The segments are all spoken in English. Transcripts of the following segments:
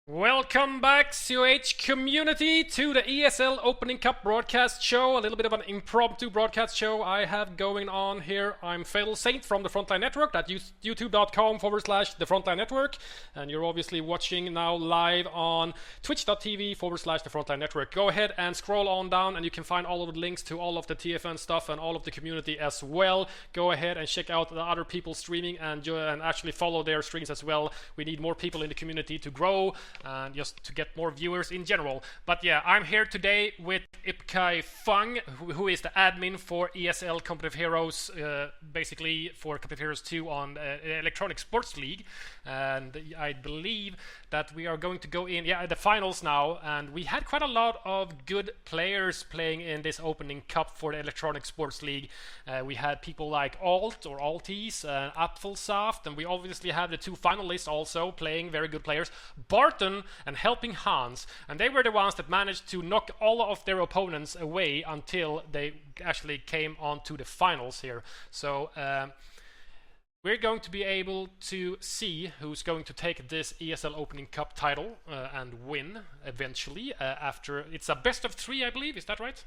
Welcome back, COH community, to the ESL Opening Cup Broadcast show. A little bit of an impromptu broadcast show I have going on here. I'm FatalSaint from the Frontline Network, that's youtube.com/the Frontline Network. And you're obviously watching now live on twitch.tv/the Frontline Network. Go ahead and scroll on down and you can find all of the links to all of the TFN stuff and all of the community as well. Go ahead and check out the other people streaming and actually follow their streams as well. We need more people in the community to grow and just to get more viewers in general. But yeah, I'm here today with IpKaiFung, who is the admin for ESL Competitive Heroes, basically for Competitive Heroes 2 on Electronic Sports League. And I believe that we are going to go in the finals now, and we had quite a lot of good players playing in this opening cup for the Electronic Sports League. We had people like Alt or Altis, FatalSaint, and we obviously have the two finalists also playing, very good players, Barton and HelpingHans, and they were the ones that managed to knock all of their opponents away until they actually came on to the finals here. So we're going to be able to see who's going to take this ESL Opening Cup title and win eventually after it's a best of 3, I believe. Is that right?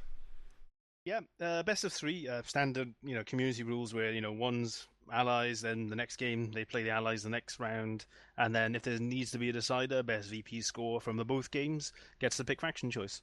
Yeah, best of 3, standard, community rules where, one's allies, then the next game they play the allies the next round, and then if there needs to be a decider, best VP score from the both games gets the pick faction choice.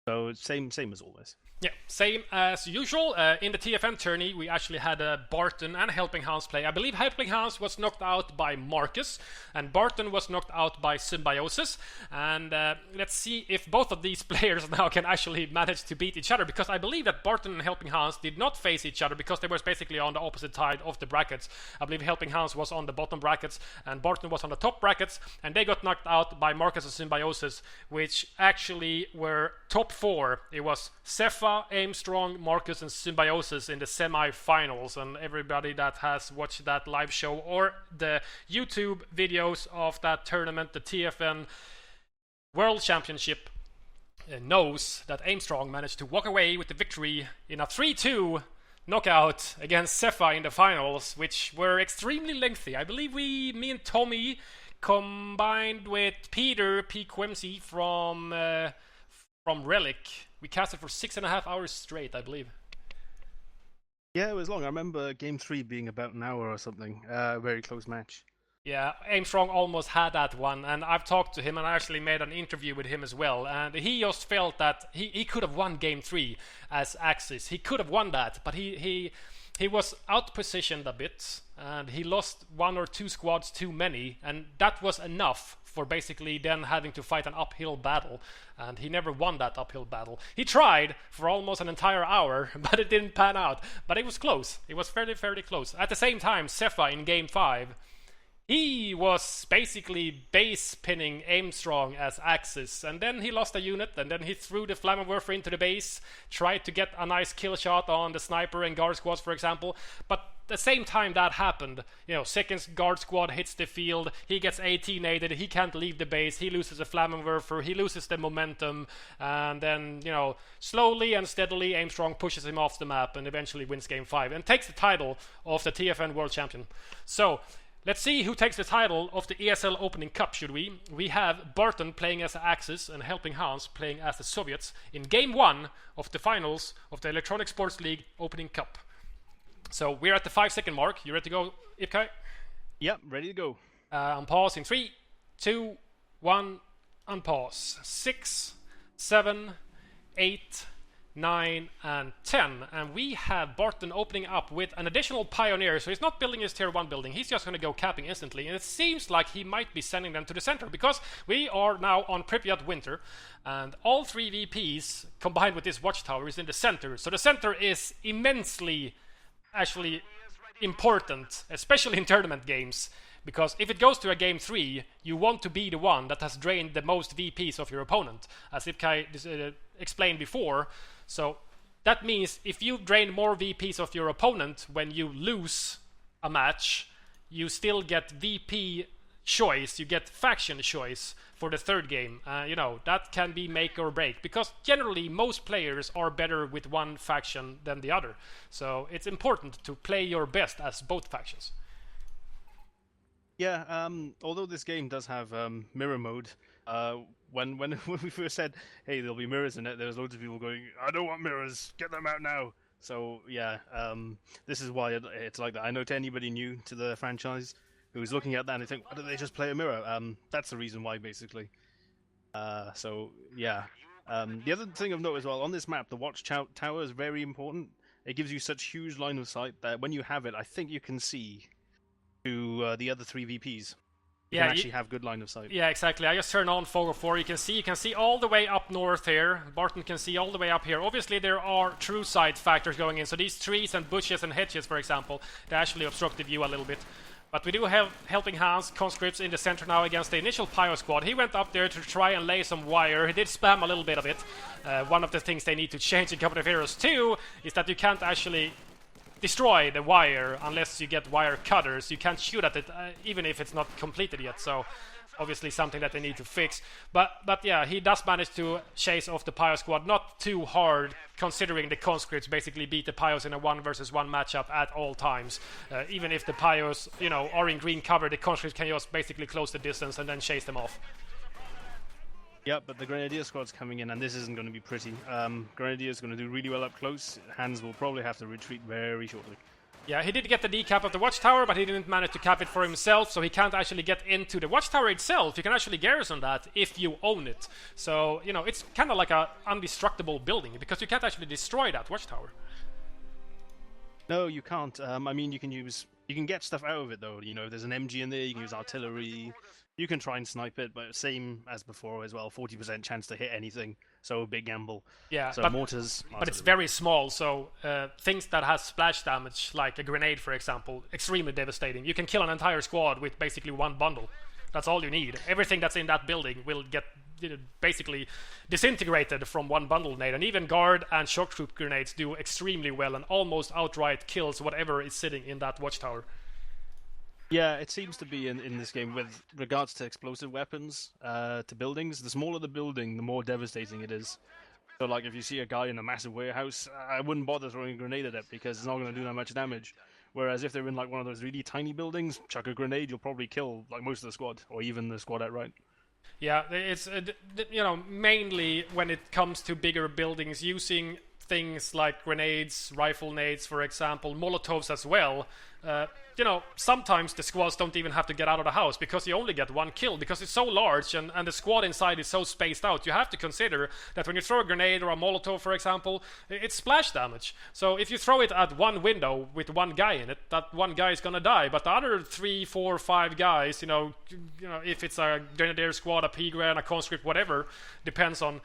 So same as always. Yeah, same as usual. In the TFN tourney, we actually had Barton and HelpingHans play. I believe HelpingHans was knocked out by Marcus, and Barton was knocked out by Symbiosis. And let's see if both of these players now can actually manage to beat each other, because I believe that Barton and HelpingHans did not face each other because they were basically on the opposite side of the brackets. I believe HelpingHans was on the bottom brackets and Barton was on the top brackets, and they got knocked out by Marcus and Symbiosis, which actually were top 4. It was Cepha, Aimstrong, Marcus, and Symbiosis in the semi-finals. And everybody that has watched that live show or the YouTube videos of that tournament, the TFN World Championship, knows that Aimstrong managed to walk away with the victory in a 3-2 knockout against Cepha in the finals, which were extremely lengthy. I believe me and Tommy combined with Peter P. Quemsy from Relic, we casted for 6.5 hours straight, I believe. Yeah, it was long. I remember game 3 being about an hour or something. Very close match. Yeah, Aimstrong almost had that one, and I've talked to him, and I actually made an interview with him as well, and he just felt that he could have won game 3 as Axis. He could have won that, but he was out-positioned a bit, and he lost 1 or 2 squads too many, and that was enough for basically then having to fight an uphill battle, and he never won that uphill battle. He tried for almost an entire hour, but it didn't pan out. But it was close. It was fairly close. At the same time, Cepha in game 5, he was basically base pinning Aimstrong as Axis, and then he lost a unit, and then he threw the Flammenwerfer into the base, tried to get a nice kill shot on the sniper and guard squads, for example, but at the same time that happened, second guard squad hits the field, he gets AT-nated, he can't leave the base, he loses a Flammenwerfer, he loses the momentum, and then, slowly and steadily Aimstrong pushes him off the map and eventually wins game 5 and takes the title of the TFN World Champion. So, let's see who takes the title of the ESL Opening Cup, should we? We have Barton playing as the Axis and HelpingHans playing as the Soviets in Game 1 of the finals of the Electronic Sports League Opening Cup. So we're at the 5-second mark. You ready to go, IpKai? Yep, ready to go. Unpause in 3, 2, 1, unpause. 6, 7, 8, 9, and 10. And we have Barton opening up with an additional Pioneer. So he's not building his tier 1 building. He's just going to go capping instantly. And it seems like he might be sending them to the center, because we are now on Pripyat Winter. And all 3 VPs combined with this watchtower is in the center. So the center is immensely actually important, especially in tournament games. Because if it goes to a game 3, you want to be the one that has drained the most VPs of your opponent, as IpKai explained before. So that means if you drain more VPs of your opponent when you lose a match, you still get VP choice, you get faction choice for the third game. That can be make or break, because generally most players are better with one faction than the other. So it's important to play your best as both factions. Yeah, although this game does have mirror mode, when we first said, hey, there'll be mirrors in it, there was loads of people going, I don't want mirrors, get them out now. So yeah, this is why it's like that. I know to anybody new to the franchise who's looking at that and they think, why don't they just play a mirror? That's the reason why, basically. So yeah. The other thing of note as well, on this map, the watch tower is very important. It gives you such huge line of sight that when you have it, I think you can see to the other 3 VPs. You can actually have good line of sight. Yeah, exactly. I just turned on Fog of 4. You can see all the way up north here. Barton can see all the way up here. Obviously, there are true sight factors going in. So these trees and bushes and hedges, for example, they actually obstruct the view a little bit. But we do have HelpingHans, conscripts in the center now against the initial Pyro squad. He went up there to try and lay some wire. He did spam a little bit of it. One of the things they need to change in Company of Heroes 2 is that you can't actually destroy the wire unless you get wire cutters. You can't shoot at it even if it's not completed yet. So obviously something that they need to fix. But yeah, he does manage to chase off the Pyro squad. Not too hard, considering the conscripts basically beat the Pyros in a 1-versus-1 matchup at all times. Even if the Pyros, are in green cover, the conscripts can just basically close the distance and then chase them off. Yeah, but the Grenadier squad's coming in, and this isn't going to be pretty. Grenadier's going to do really well up close. Hans will probably have to retreat very shortly. Yeah, he did get the decap of the watchtower, but he didn't manage to cap it for himself, so he can't actually get into the watchtower itself. You can actually garrison that if you own it. So, it's kind of like a undestructible building, because you can't actually destroy that watchtower. No, you can't. I mean, you can get stuff out of it, though. If there's an MG in there, you can use artillery. You can try and snipe it, but same as before as well, 40% chance to hit anything. So a big gamble. Yeah, so mortars. But it's very small, so things that has splash damage, like a grenade, for example, extremely devastating. You can kill an entire squad with basically one bundle. That's all you need. Everything that's in that building will get basically disintegrated from one bundle grenade. And even guard and shock troop grenades do extremely well and almost outright kills whatever is sitting in that watchtower. Yeah, it seems to be in this game with regards to explosive weapons to buildings. The smaller the building, the more devastating it is. So, like, if you see a guy in a massive warehouse, I wouldn't bother throwing a grenade at it because it's not going to do that much damage. Whereas if they're in, like, one of those really tiny buildings, chuck a grenade, you'll probably kill, like, most of the squad, or even the squad outright. Yeah, it's, mainly when it comes to bigger buildings, using things like grenades, rifle nades, for example, Molotovs as well. Sometimes the squads don't even have to get out of the house because you only get one kill because it's so large and the squad inside is so spaced out. You have to consider that when you throw a grenade or a Molotov, for example, it's splash damage. So if you throw it at one window with one guy in it, that one guy is gonna die. But the other 3, 4, 5 guys, if it's a Grenadier squad, a P-Gran, a conscript, whatever, depends on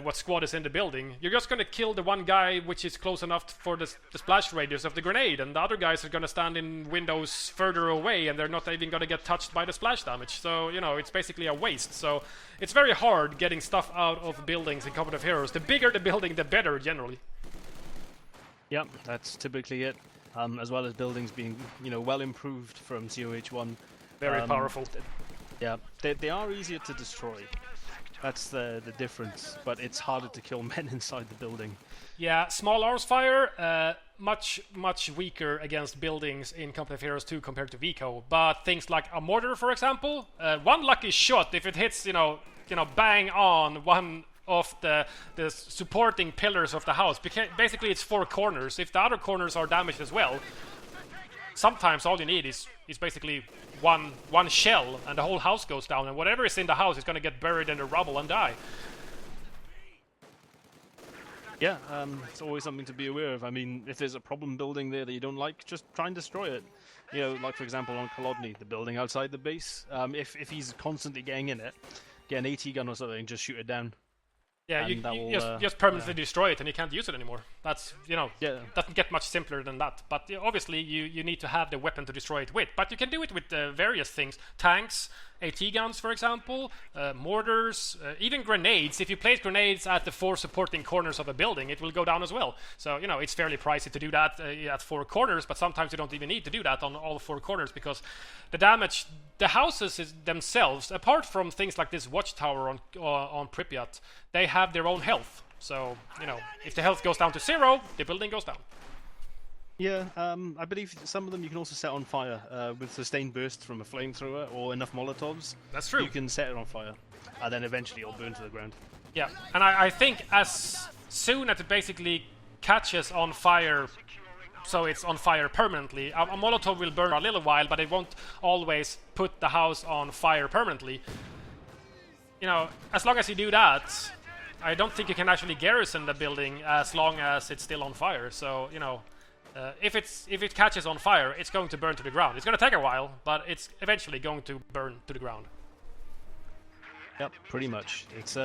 what squad is in the building, you're just going to kill the one guy which is close enough for the splash radius of the grenade, and the other guys are going to stand in windows further away and they're not even going to get touched by the splash damage. So, it's basically a waste. So it's very hard getting stuff out of buildings in Company of Heroes. The bigger the building, the better, generally. Yep, that's typically it. As well as buildings being, well improved from COH1. Very powerful. Yeah, they are easier to destroy. That's the difference, but it's harder to kill men inside the building. Yeah, small arms fire, much weaker against buildings in Company of Heroes 2 compared to Vico. But things like a mortar, for example, one lucky shot, if it hits, bang on one of the supporting pillars of the house. Basically, it's 4 corners. If the other corners are damaged as well, sometimes all you need is basically one shell and the whole house goes down, and whatever is in the house is going to get buried in the rubble and die. Yeah, it's always something to be aware of. I mean, if there's a problem building there that you don't like, just try and destroy it. Like for example on Kolodny, the building outside the base, if he's constantly getting in it, get an AT gun or something and just shoot it down. Yeah, you just permanently destroy it and you can't use it anymore. That's, doesn't get much simpler than that. But obviously you need to have the weapon to destroy it with. But you can do it with various things. Tanks, AT guns, for example, mortars, even grenades. If you place grenades at the 4 supporting corners of a building, it will go down as well. So, it's fairly pricey to do that at 4 corners, but sometimes you don't even need to do that on all 4 corners because the damage, the houses themselves, apart from things like this watchtower on Pripyat, they have their own health. So, if the health goes down to 0, the building goes down. Yeah, I believe some of them you can also set on fire with sustained burst from a flamethrower or enough Molotovs. That's true. You can set it on fire, and then eventually it'll burn to the ground. Yeah, and I think as soon as it basically catches on fire, so it's on fire permanently, a Molotov will burn for a little while, but it won't always put the house on fire permanently. You know, as long as you do that, I don't think you can actually garrison the building as long as it's still on fire. So, you know, if it catches on fire, it's going to burn to the ground. It's going to take a while, but it's eventually going to burn to the ground. Yep, pretty much. It's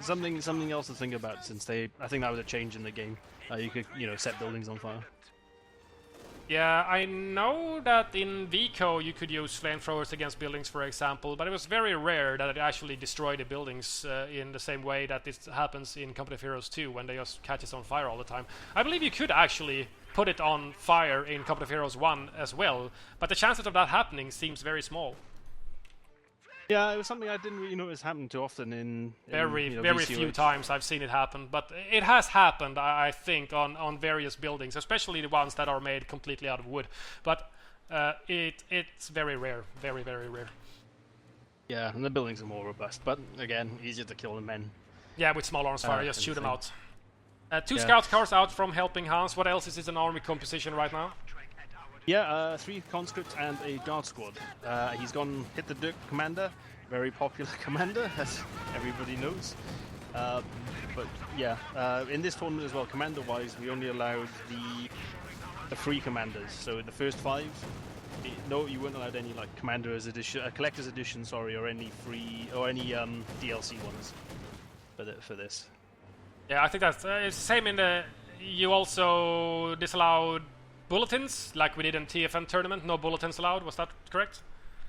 something else to think about, since I think that was a change in the game. You could, set buildings on fire. Yeah, I know that in Vico you could use flamethrowers against buildings, for example, but it was very rare that it actually destroyed the buildings in the same way that it happens in Company of Heroes 2 when they just catches on fire all the time. I believe you could actually put it on fire in Company of Heroes 1 as well, but the chances of that happening seems very small. Yeah, it was something I didn't really notice happen too often in very VCOH. few times I've seen it happen, but it has happened, I think, on various buildings, especially the ones that are made completely out of wood. But it's very rare, very rare. Yeah, and the buildings are more robust, but again, easier to kill than men. Yeah, with small arms fire, just shoot them out. Two Yeah. scout cars out from HelpingHans. What else is in army composition right now? Yeah, 3 conscripts and a guard squad. He's gone hit the Dirk commander, very popular commander, as everybody knows. But yeah, in this tournament as well, commander-wise, we only allowed the free commanders. So the first 5, no, you weren't allowed any like commander's edition, collector's edition, sorry, or any free or any DLC ones for this. Yeah, I think that's it's the same in the. You also disallowed bulletins, like we did in TFN tournament. No bulletins allowed. Was that correct?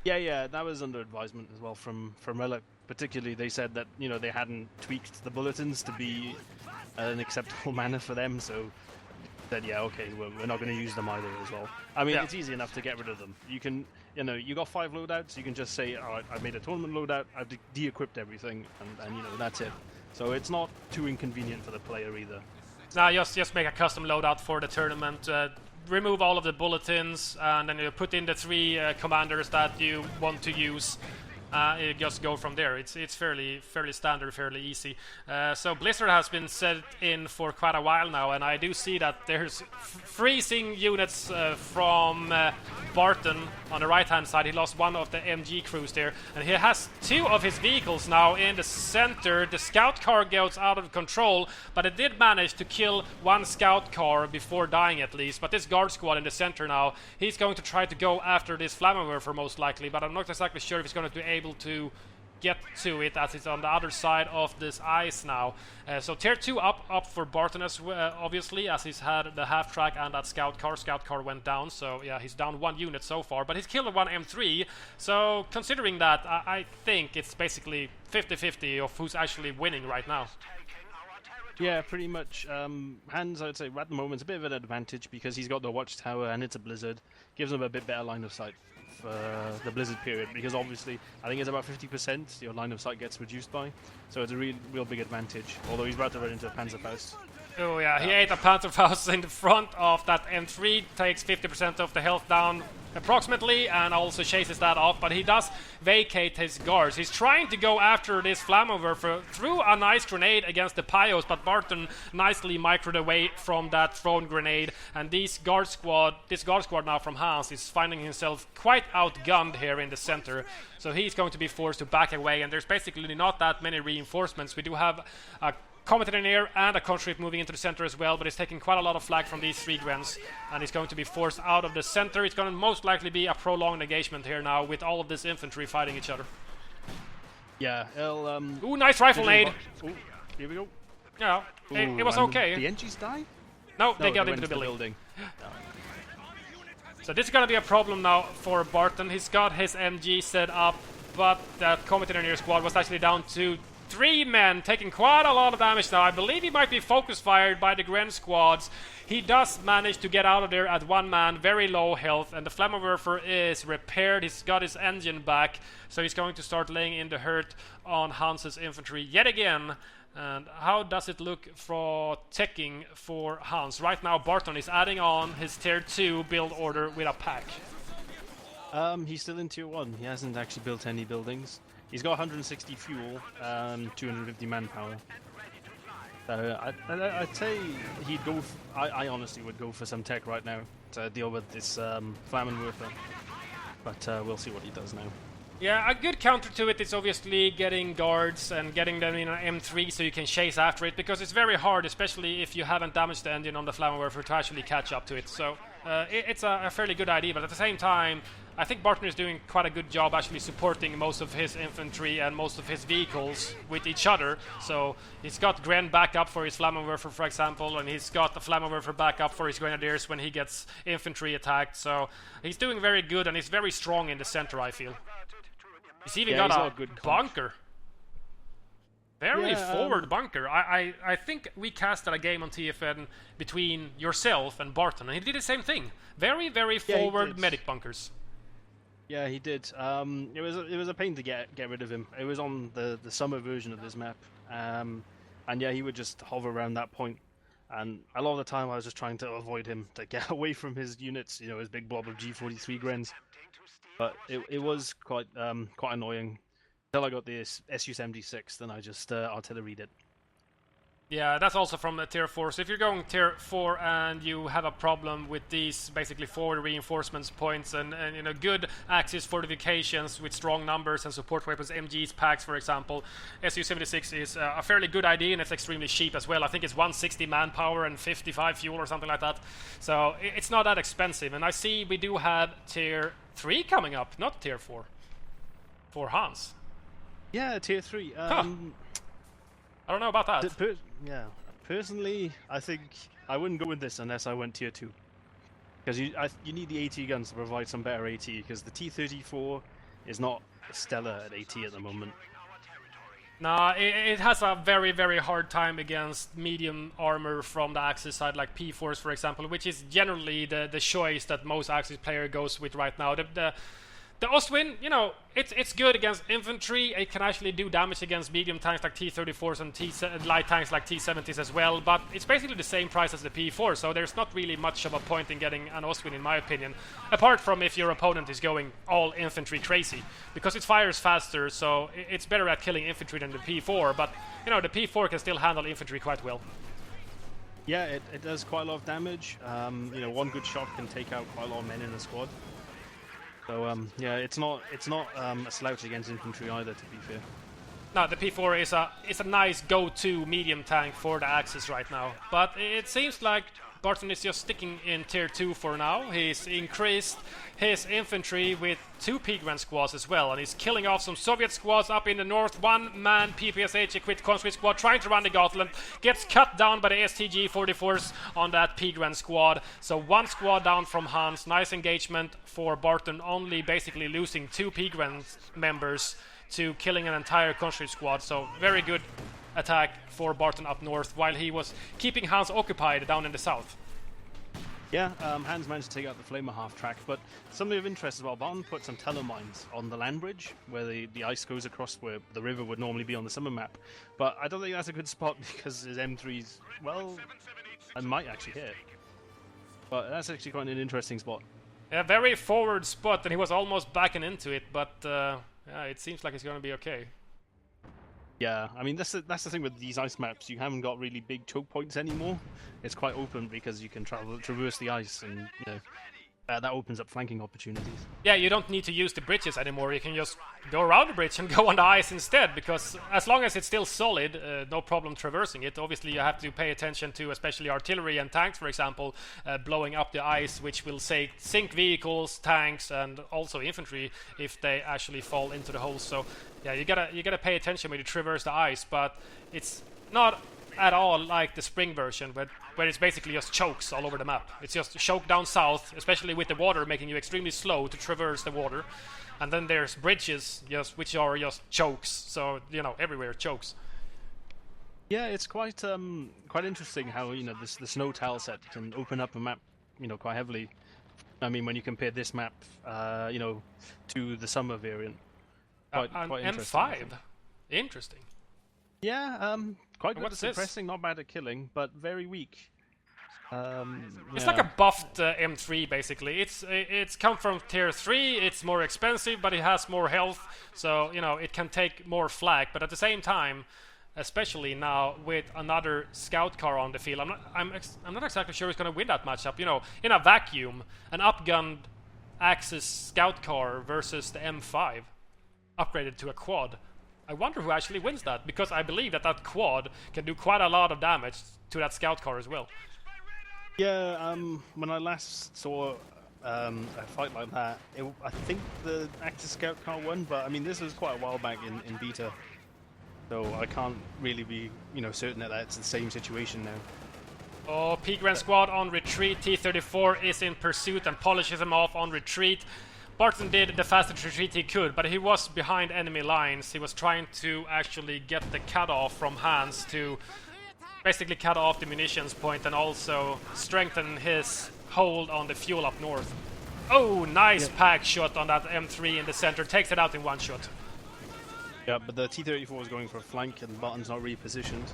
Yeah, that was under advisement as well from Relic. Particularly, they said that they hadn't tweaked the bulletins to be an acceptable manner for them. So said, yeah, okay, we're not going to use them either as well. I mean, It's easy enough to get rid of them. You can, you got 5 loadouts. You can just say, all right, I've made a tournament loadout. I've de-equipped everything, and that's it. So it's not too inconvenient for the player either. Now just make a custom loadout for the tournament. Remove all of the bulletins, and then you put in the 3 commanders that you want to use. You just go from there. It's fairly standard, fairly easy. So Blizzard has been set in for quite a while now, and I do see that there's freezing units from Barton on the right-hand side. He lost one of the MG crews there, and he has 2 of his vehicles now in the center. The scout car goes out of control, but it did manage to kill 1 scout car before dying at least. But this guard squad in the center now, he's going to try to go after this Flammenwerfer most likely, but I'm not exactly sure if he's going to be able to get to it, as it's on the other side of this ice now. So tier 2 up for Barton as well, obviously, as he's had the half track and that scout car. Scout car went down, so yeah, he's down 1 unit so far, but he's killed 1 M3. So considering that, I think it's basically 50-50 of who's actually winning right now. Yeah, pretty much. Hans, I would say, at the moment, is a bit of an advantage because he's got the watchtower and it's a blizzard. Gives him a bit better line of sight for the blizzard period, because obviously, I think it's about 50% your line of sight gets reduced by. So it's a real big advantage, although he's about to run into a Panzerfaust. Oh yeah, he ate a Panzerfaust in the front of that M3, takes 50% of the health down approximately, and also chases that off, but he does vacate his guards. He's trying to go after this Flammenwerfer through a nice grenade against the Pios, but Barton nicely microed away from that thrown grenade, and this guard squad now from Hans is finding himself quite outgunned here in the center, so he's going to be forced to back away, and there's basically not that many reinforcements. We do have a Combat Engineer and a conscript moving into the center as well, but he's taking quite a lot of flak from these 3 Grens, and he's going to be forced out of the center. It's going to most likely be a prolonged engagement here now with all of this infantry fighting each other. Yeah, he'll... Ooh, nice rifle nade! Ooh, here we go. Yeah, it was okay. The NGs die? No, they got into the building. So this is going to be a problem now for Barton. He's got his MG set up, but that Combat Engineer squad was actually down to 3 men, taking quite a lot of damage now. I believe he might be focus fired by the Gren squads. He does manage to get out of there at 1 man, very low health, and the Flammenwerfer is repaired. He's got his engine back, so he's going to start laying in the hurt on Hans's infantry yet again. And how does it look for teching for Hans? Right now, Barton is adding on his tier 2 build order with a pack. He's still in tier 1. He hasn't actually built any buildings. He's got 160 fuel, 250 manpower. So I'd say he'd go. I honestly would go for some tech right now to deal with this Flammenwerfer. But we'll see what he does now. Yeah, a good counter to it is obviously getting guards and getting them in an M3 so you can chase after it, because it's very hard, especially if you haven't damaged the engine on the Flammenwerfer, to actually catch up to it. So it's a fairly good idea, but at the same time, I think Barton is doing quite a good job actually supporting most of his infantry and most of his vehicles with each other. So he's got Gren backup for his Flammenwerfer, for example, and he's got the Flammenwerfer backup for his Grenadiers when he gets infantry attacked. So he's doing very good, and he's very strong in the center, I feel. He's even got a good bunker. Very forward bunker. I think we casted a game on TFN between yourself and Barton, and he did the same thing. Very, very forward medic bunkers. Yeah, he did. It was a pain to get rid of him. It was on the summer version of this map, and yeah, he would just hover around that point. And a lot of the time, I was just trying to avoid him to get away from his units. You know, his big blob of G43 Grens. But it was quite annoying until I got the Su-76. Then I just artilleried it. Yeah, that's also from tier 4. So if you're going tier 4 and you have a problem with these basically forward reinforcements points and you know, good axis fortifications with strong numbers and support weapons, MGs, packs, for example, Su-76 is a fairly good idea, and it's extremely cheap as well. I think it's 160 manpower and 55 fuel or something like that. So it's not that expensive. And I see we do have tier 3 coming up, not tier 4, for Hans. Yeah, tier 3. I don't know about that. Personally, I think I wouldn't go with this unless I went tier 2. Because you need the AT guns to provide some better AT, because the T-34 is not stellar at AT at the moment. Nah, it has a very, very hard time against medium armor from the Axis side, like P-Force, for example, which is generally the choice that most Axis player goes with right now. The Ostwind, you know, it's good against infantry. It can actually do damage against medium tanks like T-34s and light tanks like T-70s as well, but it's basically the same price as the P-4, so there's not really much of a point in getting an Ostwind, in my opinion, apart from if your opponent is going all infantry crazy, because it fires faster, so it's better at killing infantry than the P-4, but, you know, the P-4 can still handle infantry quite well. Yeah, it does quite a lot of damage. You know, one good shot can take out quite a lot of men in a squad. So yeah, it's not a slouch against infantry either, to be fair. No, the P4 is a nice go-to medium tank for the Axis right now, but it seems like Barton is just sticking in tier 2 for now. He's increased his infantry with 2 P-Grand squads as well, and he's killing off some Soviet squads up in the north. One-man PPSH equipped conscript squad trying to run the gauntlet, gets cut down by the STG-44s on that P-Grand squad. So 1 squad down from Hans. Nice engagement for Barton, only basically losing 2 P-Grand members to killing an entire conscript squad. So very good attack for Barton up north, while he was keeping Hans occupied down in the south. Yeah, Hans managed to take out the Flamer half track, but something of interest as well, Barton put some telemines on the land bridge, where the ice goes across where the river would normally be on the summer map. But I don't think that's a good spot, because his M3's, well, I might actually hit it. But that's actually quite an interesting spot. A very forward spot, and he was almost backing into it, but yeah, it seems like it's going to be okay. Yeah, I mean, that's the thing with these ice maps. You haven't got really big choke points anymore. It's quite open because you can traverse the ice, and you know, that opens up flanking opportunities. Yeah, you don't need to use the bridges anymore. You can just go around the bridge and go on the ice instead, because as long as it's still solid, no problem traversing it. Obviously, you have to pay attention to especially artillery and tanks, for example, blowing up the ice, which will sink vehicles, tanks, and also infantry if they actually fall into the holes. So yeah, you gotta pay attention when you traverse the ice, but it's not at all like the spring version, where it's basically just chokes all over the map. It's just choke down south, especially with the water making you extremely slow to traverse the water. And then there's bridges, which are just chokes. So, you know, everywhere chokes. Yeah, it's quite interesting how, you know, the snow tile set can open up a map, you know, quite heavily. I mean, when you compare this map, you know, to the summer variant. Quite interesting. M5. Interesting. Yeah, Quite good What's at this? suppressing, not bad at killing, but very weak. It's like a buffed M3 basically. It's come from tier 3, it's more expensive, but it has more health, so you know it can take more flak. But at the same time, especially now with another scout car on the field, I'm not exactly sure who's going to win that matchup. You know, in a vacuum, an upgunned Axis scout car versus the M5 upgraded to a quad. I wonder who actually wins that, because I believe that quad can do quite a lot of damage to that scout car as well. Yeah, when I last saw a fight like that, I think the Axis Scout car won, but I mean this was quite a while back in beta, so I can't really be certain that it's the same situation now. Oh, P-Grand squad on retreat. T-34 is in pursuit and polishes him off on retreat. Barton did the fastest retreat he could, but he was behind enemy lines. He was trying to actually get the cut-off from Hans to basically cut off the munitions point and also strengthen his hold on the fuel up north. Oh, nice pack shot on that M3 in the center. Takes it out in one shot. Yeah, but the T-34 is going for a flank and Barton's not repositioned.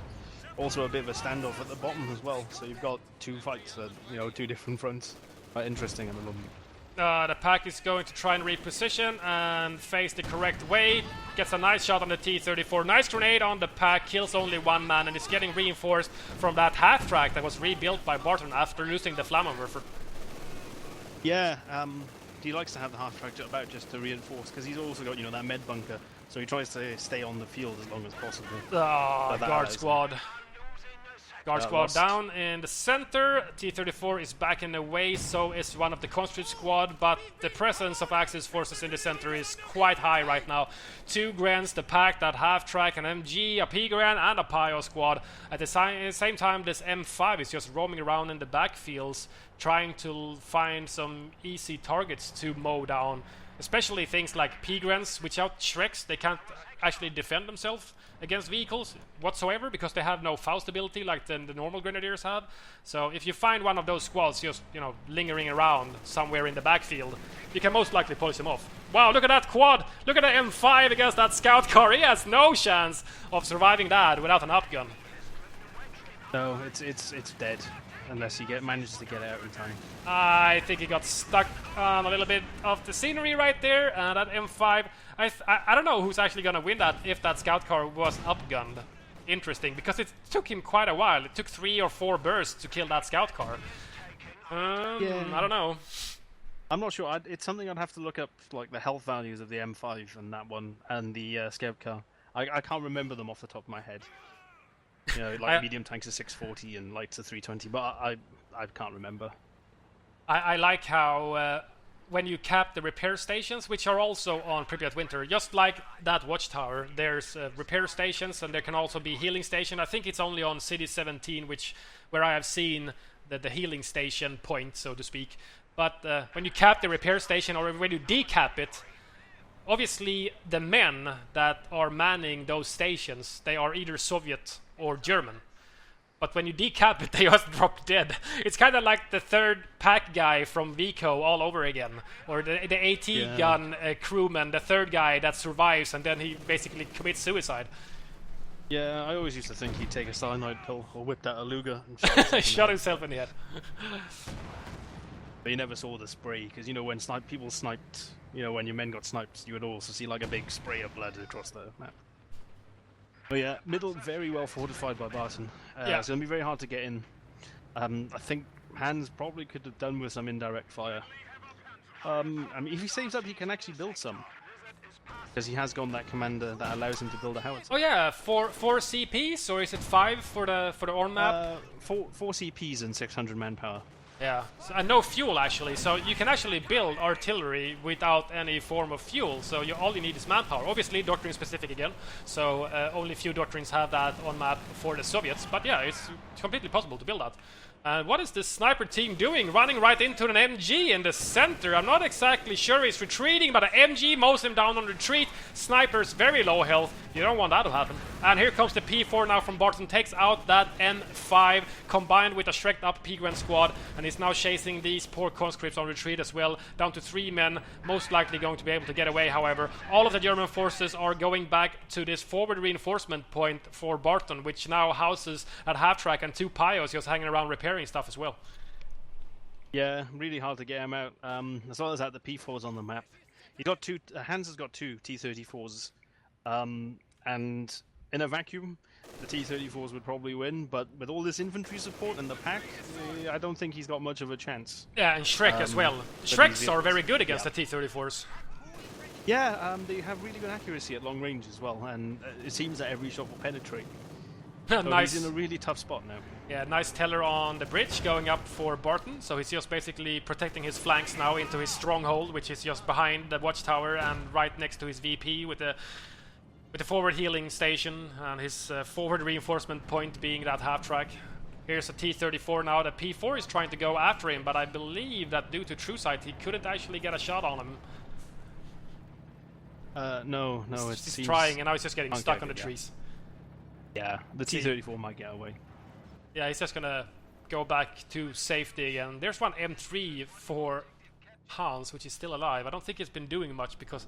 Also a bit of a standoff at the bottom as well, so you've got two fights at two different fronts. Quite interesting at the moment. The pack is going to try and reposition and face the correct way. Gets a nice shot on the T-34. Nice grenade on the pack, kills only one man, and is getting reinforced from that half-track that was rebuilt by Barton after losing the Flammenwerfer. Yeah, he likes to have the half-track about just to reinforce, because he's also got, that med bunker, so he tries to stay on the field as long as possible. Guard squad. Guard squad lost. down in the center. T-34 is back in the way, so is one of the conscript squad, but the presence of Axis forces in the center is quite high right now. 2 Grens, the pack, that half-track, an MG, a P-Gran, and a Pio squad. At the same time, this M5 is just roaming around in the backfields, trying to find some easy targets to mow down. Especially things like P-Grens, without Shreks, they can't actually defend themselves against vehicles whatsoever, because they have no Faust ability like the normal Grenadiers have. So if you find one of those squads just, lingering around somewhere in the backfield, you can most likely polish them off. Wow, look at that quad! Look at the M5 against that scout car! He has no chance of surviving that without an upgun. No, it's dead. Unless he manages to get out in time. I think he got stuck on a little bit of the scenery right there, and that M5, I don't know who's actually gonna win that if that scout car was upgunned. Interesting, because it took him quite a while. It took 3 or 4 bursts to kill that scout car. I don't know. I'm not sure. It's something I'd have to look up, like the health values of the M5 and that one, and the scout car. I can't remember them off the top of my head. Medium tanks are 640 and lights are 320, but I can't remember. I like how when you cap the repair stations, which are also on Pripyat Winter, just like that watchtower, there's repair stations and there can also be healing station. I think it's only on City 17 where I have seen the healing station point, so to speak. But when you cap the repair station or when you decap it, obviously the men that are manning those stations, they are either Soviet or German. But when you decap it, they just drop dead. It's kind of like the third pack guy from Vico all over again. Or the AT gun crewman, the third guy that survives and then he basically commits suicide. Yeah, I always used to think he'd take a cyanide pill or whipped out a Luger and shot himself in the head. But you never saw the spray, because when people sniped, when your men got sniped, you would also see like a big spray of blood across the map. But yeah, middle very well fortified by Barton. It's going to be very hard to get in. I think Hans probably could have done with some indirect fire. If he saves up, he can actually build some. Because he has gone that commander that allows him to build a howitzer. Oh yeah, 4 CPs, or is it 5 for the Orn map? 4 CPs and 600 manpower. Yeah, and no fuel actually, so you can actually build artillery without any form of fuel, so all you need is manpower. Obviously doctrine specific again, so only few doctrines have that on map for the Soviets, but yeah, it's completely possible to build that. And what is this sniper team doing? Running right into an MG in the center. I'm not exactly sure he's retreating, but an MG mows him down on retreat. Snipers, very low health. You don't want that to happen. And here comes the P4 now from Barton. Takes out that N5 combined with a shreked up P-Gwen squad. And he's now chasing these poor conscripts on retreat as well. Down to 3 men. Most likely going to be able to get away, however. All of the German forces are going back to this forward reinforcement point for Barton, which now houses at half-track and 2 Pios just hanging around repairing stuff as well. Yeah, really hard to get him out. As well as that, the P4's on the map. He got 2. Hans has got 2 T-34s, and in a vacuum, the T-34s would probably win. But with all this infantry support and the pack, I don't think he's got much of a chance. Yeah, and Shrek as well. Shreks are very good against the T-34s. Yeah, they have really good accuracy at long range as well, and it seems that every shot will penetrate. So Nice. he's in a really tough spot now. Yeah, nice teller on the bridge going up for Barton. So he's just basically protecting his flanks now into his stronghold, which is just behind the watchtower and right next to his VP with the forward healing station and his forward reinforcement point being that half track. Here's a T-34 now. The P4 is trying to go after him, but I believe that due to true sight he couldn't actually get a shot on him. No, it He's seems trying, and now he's just getting stuck on the trees. Yeah, the T-34 might get away. Yeah, he's just gonna go back to safety, and there's one M3 for Hans, which is still alive. I don't think it's been doing much because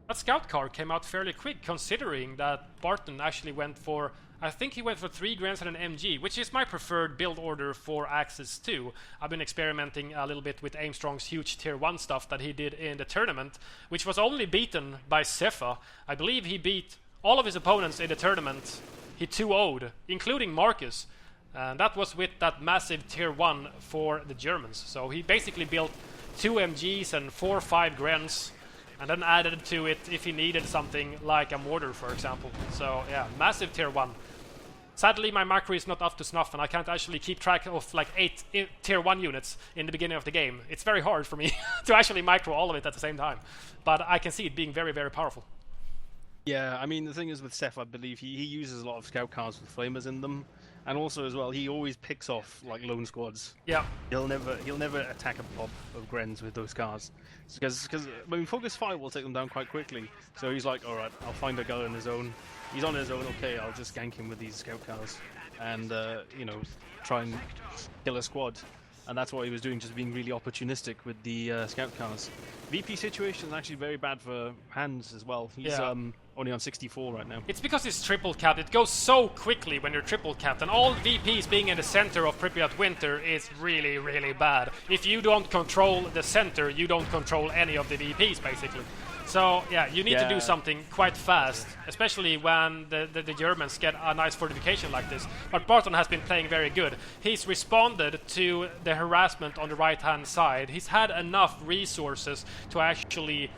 that scout car came out fairly quick, considering that Barton actually went for, I think he went for 3 Grens and an MG, which is my preferred build order for Axis 2. I've been experimenting a little bit with Aimstrong's huge tier 1 stuff that he did in the tournament, which was only beaten by Cepha. I believe he beat all of his opponents in the tournament. He 2-0'd, including Marcus. And that was with that massive tier 1 for the Germans. So he basically built 2 MGs and 4 or 5 Grens, and then added to it if he needed something like a mortar, for example. So yeah, massive tier 1. Sadly, my macro is not up to snuff, and I can't actually keep track of like 8 tier 1 units in the beginning of the game. It's very hard for me to actually micro all of it at the same time. But I can see it being very, very powerful. Yeah, I mean, the thing is with Seth, I believe he uses a lot of scout cars with flamers in them. And also as well, he always picks off like lone squads. Yeah. He'll never attack a mob of Grens with those cars, because when we focus fire, we'll take them down quite quickly. So he's like, all right, I'll find a guy on his own. He's on his own. Okay, I'll just gank him with these scout cars, and try and kill a squad. And that's what he was doing, just being really opportunistic with the scout cars. VP situation is actually very bad for Hans as well. He's only on 64 right now. It's because it's triple capped. It goes so quickly when you're triple capped, and all VPs being in the center of Pripyat Winter is really, really bad. If you don't control the center, you don't control any of the VPs, basically. So yeah, you need to do something quite fast, especially when the Germans get a nice fortification like this. But Barton has been playing very good. He's responded to the harassment on the right-hand side. He's had enough resources to actually,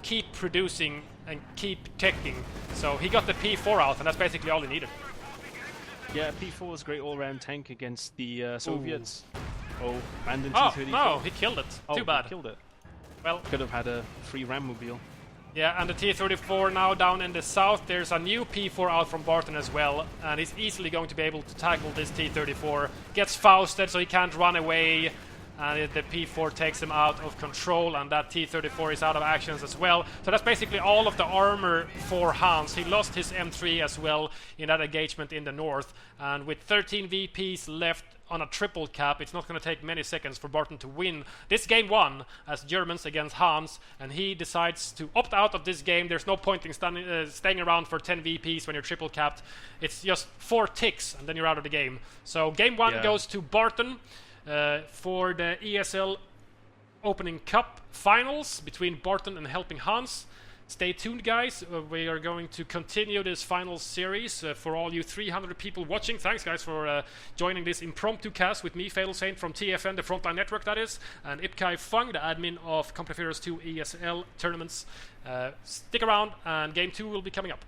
keep producing and keep teching. So he got the P4 out, and that's basically all he needed. Yeah, P4 is a great all-round tank against the Soviets. Ooh. And in T-34. No, he killed it. Too bad. He killed it. Well, could have had a free Rammobile. Yeah, and the T-34 now down in the south. There's a new P4 out from Barton as well, and he's easily going to be able to tackle this T-34. Gets Fausted, so he can't run away, and the P4 takes him out of control, and that T-34 is out of actions as well. So that's basically all of the armor for Hans. He lost his M3 as well in that engagement in the north, and with 13 VPs left on a triple cap, it's not going to take many seconds for Barton to win this game 1 as Germans against Hans, and he decides to opt out of this game. There's no point in staying around for 10 VPs when you're triple capped. It's just 4 ticks and then you're out of the game. So game 1 goes to Barton for the ESL Opening Cup Finals between Barton and HelpingHans. Stay tuned, guys. We are going to continue this final series for all you 300 people watching. Thanks, guys, for joining this impromptu cast with me, FatalSaint from TFN, the Frontline network, that is, and IpKaiFung, the admin of Completeers 2 ESL tournaments. Stick around, and Game 2 will be coming up.